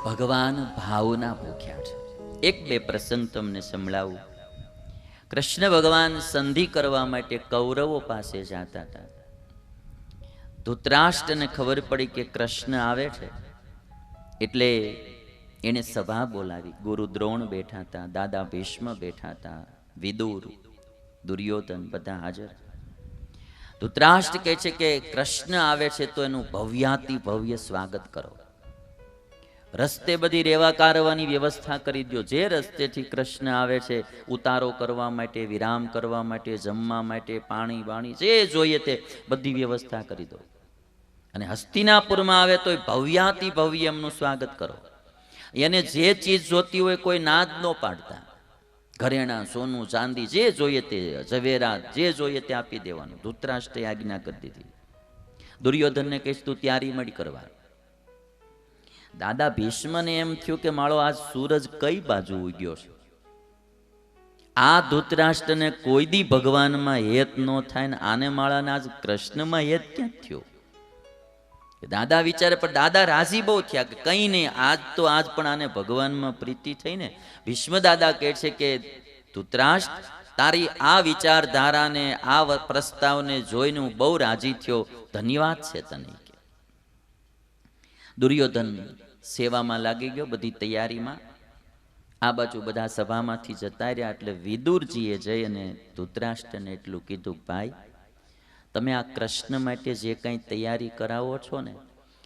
ભગવાન ભાવના ભૂખ્યા છે. એક બે પ્રસંગ તમને સંભળાવું. કૃષ્ણ ભગવાન સંધિ કરવા માટે કૌરવો પાસે જતા હતા. ધૃતરાષ્ટ્રને ખબર પડી કે કૃષ્ણ આવે છે, એટલે એને સભા બોલાવી. ગુરુ દ્રોણ બેઠા હતા, દાદા ભીષ્મ બેઠા હતા, વિદુર, દુર્યોધન બધા હાજર. ધૃતરાષ્ટ્ર કહે છે કે કૃષ્ણ આવે છે તો એનું ભવ્યાતિ ભવ્ય સ્વાગત કરો. રસ્તે બધી રેવા કારવાની વ્યવસ્થા કરી દો. જે રસ્તેથી કૃષ્ણ આવે છે ઉતારો કરવા માટે, વિરામ કરવા માટે, જમવા માટે, પાણી બાણી જે જોઈએ તે બધી વ્યવસ્થા કરી દો. અને હસ્તિનાપુરમાં આવે તો ભવ્યાતિ ભવ્ય એમનું સ્વાગત કરો. એને જે ચીજ જોતી હોય કોઈ ના જ ન પાડતા. ઘરેણા, સોનું, ચાંદી જે જોઈએ તે, ઝવેરાત જે જોઈએ તે આપી દેવાનું. ધૃતરાષ્ટ્રે આજ્ઞા કરી દીધી. દુર્યોધનને કહીશ તું તૈયારી મળી કરવા. દાદા ભીષ્મને એમ થયું કે માળો આજ સૂરજ કઈ બાજુ ઉગ્યો છે. આ ધૃતરાષ્ટ્રને કોઈ દી ભગવાનમાં હેત ન થાય ને આને માળાને આજ કૃષ્ણમાં હેત ક્યાં થયો. દાદા વિચારે, પણ દાદા રાજી બહુ થયા કે કઈ નહીં, આજ તો આજ પણ આને ભગવાનમાં પ્રીતિ થઈ ને. ભીષ્મ દાદા કહે છે કે ધૃતરાષ્ટ્ર, તારી આ વિચારધારાને, આ પ્રસ્તાવને જોઈને હું બહુ રાજી થયો, ધન્યવાદ છે તને. દુર્યોધન સેવામાં લાગી ગયો, બધી તૈયારીમાં. આ બાજુ બધા સભામાંથી જતા રહ્યા એટલે વિદુરજીએ જઈ અને ધૃતરાષ્ટ્રને એટલું કીધું, ભાઈ તમે આ કૃષ્ણ માટે જે કંઈ તૈયારી કરાવો છો ને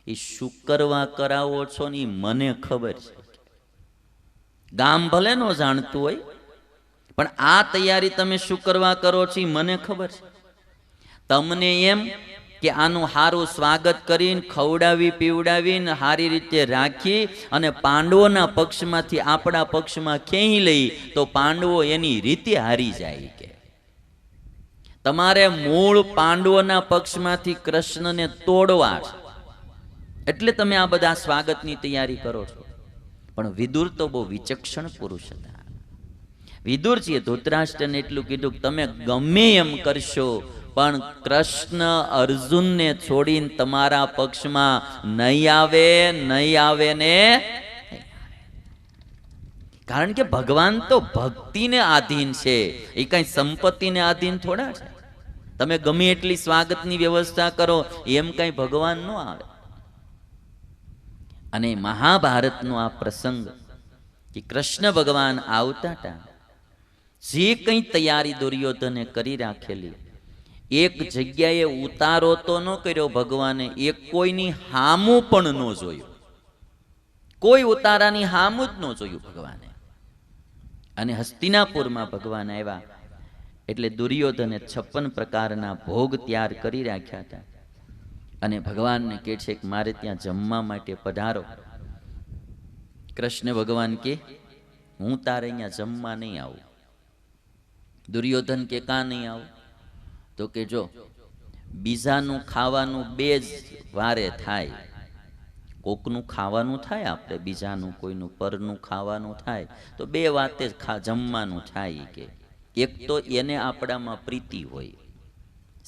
એ શું કરવા કરાવો છો ને એ મને ખબર છે. ગામ ભલે ન જાણતું હોય, પણ આ તૈયારી તમે શું કરવા કરો છો એ મને ખબર છે. તમને એમ કે આનું સારું સ્વાગત કરીને ખવડાવી પીવડાવીને સારી રીતે રાખી અને પાંડવોના પક્ષમાંથી આપણા પક્ષમાં ખેંચી લઈ તો પાંડવો એની રીતે હારી જાય. કે તમારે મૂળ પાંડવોના પક્ષમાંથી કૃષ્ણને તોડવા છે, એટલે તમે આ બધા સ્વાગતની તૈયારી કરો છો. પણ વિદુર તો બહુ વિચક્ષણ પુરુષ હતા. વિદુરજીએ ધૃતરાષ્ટ્રને એટલું કીધું કે તમે ગમે એમ કરશો પણ કૃષ્ણ અર્જુનને છોડીને તમારા પક્ષમાં નહીં આવે, નહીં આવે ને. કારણ કે ભગવાન તો ભક્તિને આધીન છે, એ કઈ સંપત્તિને આધીન થોડા છે. તમે ગમે એટલી સ્વાગતની વ્યવસ્થા કરો એમ કઈ ભગવાન ન આવે. અને મહાભારતનો આ પ્રસંગ કે કૃષ્ણ ભગવાન આવતા હતા, જે કંઈ તૈયારી દુર્યોધને કરી રાખેલી, એક જગ્યાએ ઉતારો તો ન કર્યો ભગવાને, એક કોઈની હામું પણ ન જોયું. કોઈ ઉતારાની હામું જ ન જોયું ભગવાને. અને હસ્તિનાપુરમાં ભગવાન આવ્યા એટલે દુર્યોધને 56 પ્રકારના ભોગ તૈયાર કરી રાખ્યા હતા. અને ભગવાનને કહે છે કે મારે ત્યાં જમવા માટે પધારો. કૃષ્ણ ભગવાન કે હું તારે અહીંયા જમવા નહીં આવું. દુર્યોધન કે કાં નહીં આવું? તો કે જો બીજાનું ખાવાનું બે જ વારે થાય. કોકનું ખાવાનું થાય, આપણે બીજાનું કોઈનું પરનું ખાવાનું થાય તો બે વાતે જમવાનું થાય. કે એક તો એને આપણામાં પ્રીતિ હોય,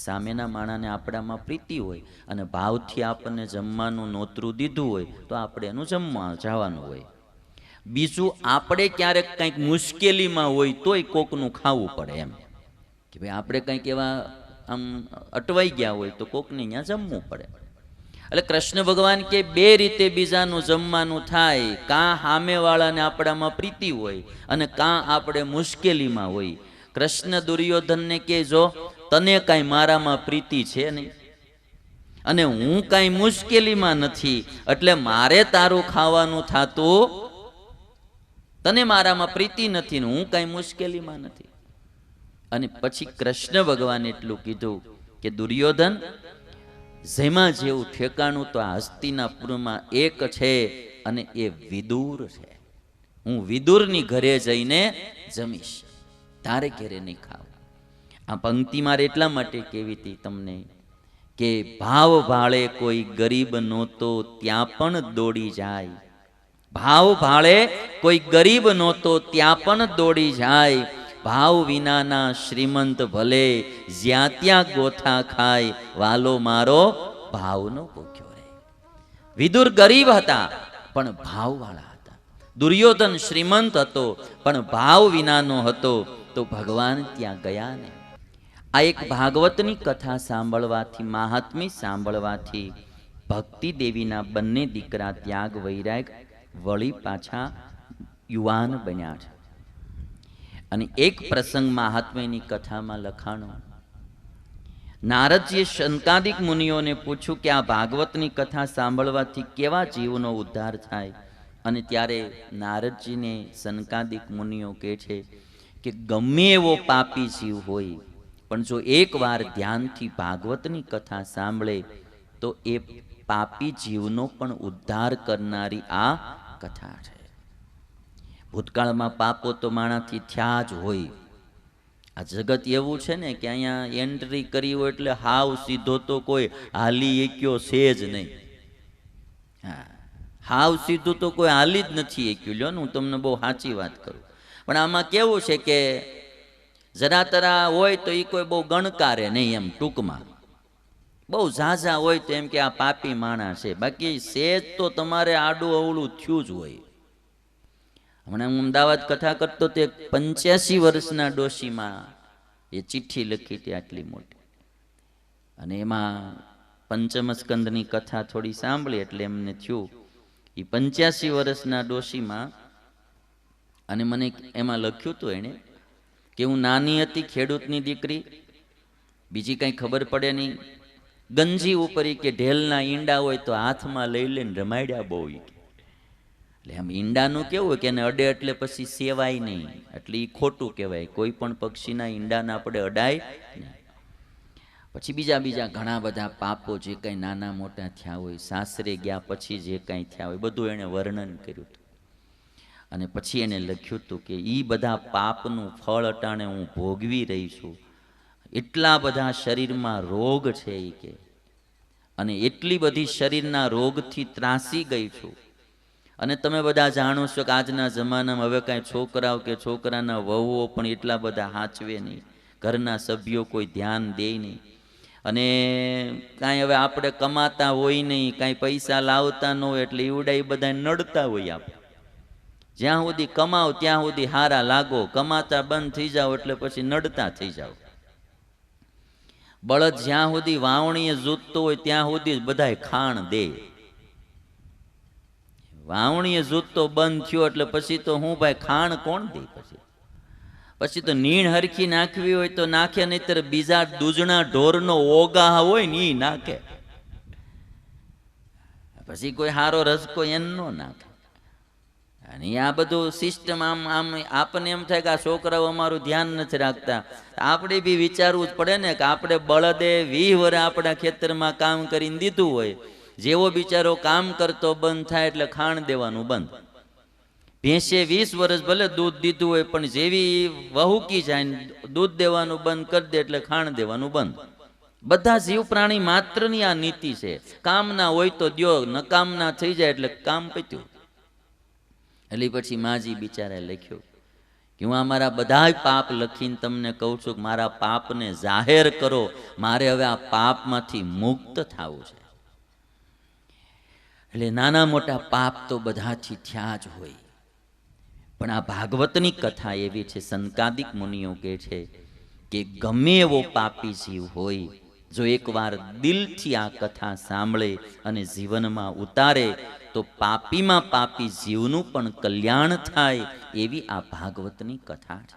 સામેના માણાને આપણામાં પ્રીતિ હોય અને ભાવથી આપણને જમવાનું નોતરું દીધું હોય તો આપણે એનું જમવા જવાનું હોય. બીજું આપણે ક્યારેક કંઈક મુશ્કેલીમાં હોય તોય કોકનું ખાવું પડે. એમ કે ભાઈ આપણે કંઈક એવા આમ અટવાઈ ગયા હોય તો કોકને અહીંયા જમવું પડે. એટલે કૃષ્ણ ભગવાન કે બે રીતે બીજાનું જમવાનું થાય, કાં સામેવાળાને આપણામાં પ્રીતિ હોય અને કાં આપણે મુશ્કેલીમાં હોય. કૃષ્ણ દુર્યોધનને કે જો તને કાંઈ મારામાં પ્રીતિ છે નહીં અને હું કાંઈ મુશ્કેલીમાં નથી, એટલે મારે તારું ખાવાનું થાતું, તને મારામાં પ્રીતિ નથી ને હું કાંઈ મુશ્કેલીમાં નથી. અને પછી કૃષ્ણ ભગવાન એટલું કીધું કે દુર્યોધન, જેમાં જેવું ઠેકાણું તો આ હસ્તિનાપુરમાં એક છે અને એ વિદુર છે. હું વિદુરની ઘરે જઈને જમીશ, તારે ઘરે નહીં ખાવ. આ પંક્તિ મારે એટલા માટે કહેવી હતી તમને કે ભાવ ભાળે કોઈ ગરીબ નહોતો ત્યાં પણ દોડી જાય. ભાવ ભાળે કોઈ ગરીબ નહોતો ત્યાં પણ દોડી જાય. ભાવ વિનાના શ્રીમંત ભલે જ્યાં ત્યાં ગોથા ખાય. વાલો મારો ભાવનો ભૂખ્યો રહે. વિદુર ગરીબ હતા પણ ભાવવાળા હતા. દુર્યોધન શ્રીમંત હતો પણ ભાવ વિનાનો હતો, તો ભગવાન ત્યાં ગયા ને. આ એક ભાગવતની કથા સાંભળવાથી, મહાત્મ્ય સાંભળવાથી ભક્તિ દેવીના બંને દીકરા ત્યાગ વૈરાગ વળી પાછા યુવાન બન્યા છે. અને એક પ્રસંગ મહાત્મ્યની કથામાં લખાણો. નારદજીએ શંકાદિક મુનિઓને પૂછ્યું કે આ ભાગવતની કથા સાંભળવાથી કેવા જીવનો ઉદ્ધાર થાય. અને ત્યારે નારદજીને શંકાદિક મુનિઓ કહે છે કે ગમે એવો પાપી જીવ હોય, પણ જો એકવાર ધ્યાનથી ભાગવતની કથા સાંભળે તો એ પાપી જીવનો પણ ઉદ્ધાર કરનારી આ કથા છે. ભૂતકાળમાં પાપો તો માણાથી થયા જ હોય. આ જગત એવું છે ને કે અહીંયા એન્ટ્રી કરી હોય એટલે હાવ સીધો તો કોઈ હાલી એક્યો છે જ નહીં. હા, હાવ સીધું તો કોઈ હાલી જ નથી એક્યું. લ્યો ને, હું તમને બહુ સાચી વાત કરું. પણ આમાં કેવું છે કે જરા તરા હોય તો એ કોઈ બહુ ગણકારે નહીં, એમ ટૂંકમાં. બહુ ઝાઝા હોય તો એમ કે આ પાપી માણસ છે. બાકી સેજ તો તમારે આડું અવળું થયું જ હોય. હમણાં હું અમદાવાદ કથા કરતો તે 85 વર્ષના ડોશીમાં એ ચિઠ્ઠી લખી હતી આટલી મોટી. અને એમાં પંચમ સ્કંદની કથા થોડી સાંભળી એટલે એમને થયું એ 85 વર્ષના ડોશીમાં. અને મને એમાં લખ્યું હતું એણે કે હું નાની હતી, ખેડૂતની દીકરી, બીજી કંઈ ખબર પડે નહીં. ગંજી ઉપર કે ઢેલના ઈંડા હોય તો હાથમાં લઈ લઈને રમાડ્યા બહુ. એટલે આમ ઈંડાનું કેવું હોય કે એને અડે એટલે પછી સેવાય નહીં, એટલે એ ખોટું કહેવાય. કોઈ પણ પક્ષીના ઈંડાને આપણે અડાય નહીં. પછી બીજા બીજા ઘણા બધા પાપો જે કંઈ નાના મોટા થયા હોય, સાસરે ગયા પછી જે કંઈ થયા હોય, બધું એણે વર્ણન કર્યું હતું. અને પછી એને લખ્યું હતું કે એ બધા પાપનું ફળ અટાણે હું ભોગવી રહી છું. એટલા બધા શરીરમાં રોગ છે એ કે, અને એટલી બધી શરીરના રોગથી ત્રાસી ગઈ છું. અને તમે બધા જાણો છો કે આજના જમાનામાં હવે કાંઈ છોકરાઓ કે છોકરાના વહુઓ પણ એટલા બધા હાચવે નહીં, ઘરના સભ્યો કોઈ ધ્યાન દે નહીં. અને કાંઈ હવે આપણે કમાતા હોય નહીં, કાંઈ પૈસા લાવતા ન હોય એટલે એવડા એ બધા નડતા હોય. આપણે જ્યાં સુધી કમાઓ ત્યાં સુધી હારા લાગો, કમાતા બંધ થઈ જાઓ એટલે પછી નડતા થઈ જાઓ. બળદ જ્યાં સુધી વાવણીએ જૂતતો હોય ત્યાં સુધી બધાય ખાણ દે. વાવણીએ જૂતતો બંધ થયો એટલે પછી તો હું ભાઈ ખાણ કોણ દે? પછી તો નીણ હરખી નાખવી હોય તો નાખે, નહીતર બીજા દૂજણા ઢોરનો ઓગા હોય ને એ નાખે. પછી કોઈ હારો રસકો એનો નાખે. અને આ બધું સિસ્ટમ આમ આમ આપણને એમ થાય કે આ છોકરાઓ અમારું ધ્યાન નથી રાખતા. આપણે બી વિચારવું જ પડે ને કે આપણે બળદે 20 વર્ષ આપણા ખેતરમાં કામ કરીને દીધું હોય, જેવો બિચારો કામ કરતો બંધ થાય એટલે ખાણ દેવાનું બંધ. ભેંસે 20 વર્ષ ભલે દૂધ દીધું હોય, પણ જેવી વહુકી જાય દૂધ દેવાનું બંધ કરી દે એટલે ખાણ દેવાનું બંધ. બધા જીવ પ્રાણી માત્રની આ નીતિ છે. કામના હોય તો દ્યો, નકામના થઈ જાય એટલે કામ પત્યું. એટલે પછી માજી બિચારે લખ્યું કે હું આ મારા બધા પાપ લખીને તમને કહું છું કે મારા પાપને જાહેર કરો, મારે હવે આ પાપમાંથી મુક્ત થવું છે. એટલે નાના મોટા પાપ તો બધાથી થયા જ હોય, પણ આ ભાગવતની કથા એવી છે. સંકાદિક મુનિઓ કહે છે કે ગમે એવો પાપી જીવ હોય, જો એકવાર દિલથી આ કથા સાંભળે અને જીવનમાં ઉતારે તો પાપીમાં પાપી જીવનું પણ કલ્યાણ થાય, એવી આ ભાગવતની કથા છે.